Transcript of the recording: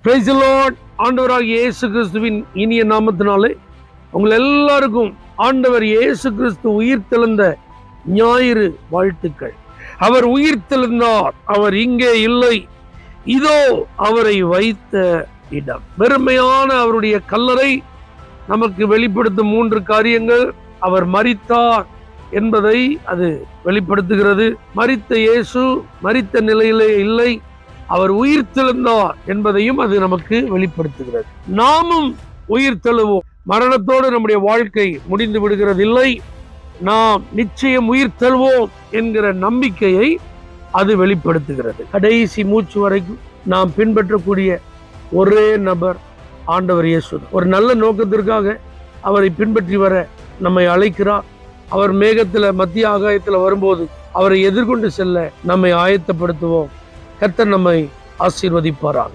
Praise the Lord. ஆண்டவராகிய இயேசு கிறிஸ்துவின் இனிய நாமத்தினாலே உங்கள் எல்லாருக்கும் ஆண்டவர் இயேசு கிறிஸ்து உயிர்த்தெழுந்த ஞாயிறு வாழ்த்துக்கள். அவர் உயிர்த்தெழுந்தார், அவர் இங்கே இல்லை, இதோ அவரை வைத்த இடம். பெருமையான அவருடைய கல்லறை நமக்கு வெளிப்படுத்தும் 3 காரியங்கள். அவர் மரித்தார் என்பதை அது வெளிப்படுத்துகிறது. மரித்த இயேசு மரித்த நிலையிலே இல்லை, அவர் உயிர்த்தெழுந்தார் என்பதையும் அது நமக்கு வெளிப்படுத்துகிறது. நாமும் உயிர்த்தெழுவோம். மரணத்தோடு நம்முடைய வாழ்க்கை முடிந்து விடுகிறது இல்லை, நாம் நிச்சயம் உயிர்த்தெழுவோம் என்கிற நம்பிக்கையை அது வெளிப்படுத்துகிறது. கடைசி மூச்சு வரைக்கும் நாம் பின்பற்றக்கூடிய ஒரே நபர் ஆண்டவர் இயேசு. ஒரு நல்ல நோக்கத்திற்காக அவரை பின்பற்றி வர நம்மை அழைக்கிறார். அவர் மேகத்துல மத்திய ஆகாயத்துல வரும்போது அவரை எதிர்கொண்டு செல்ல நம்மை ஆயத்தப்படுத்துவோம். கர்த்தர் நம்மை ஆசீர்வதிப்பாராக.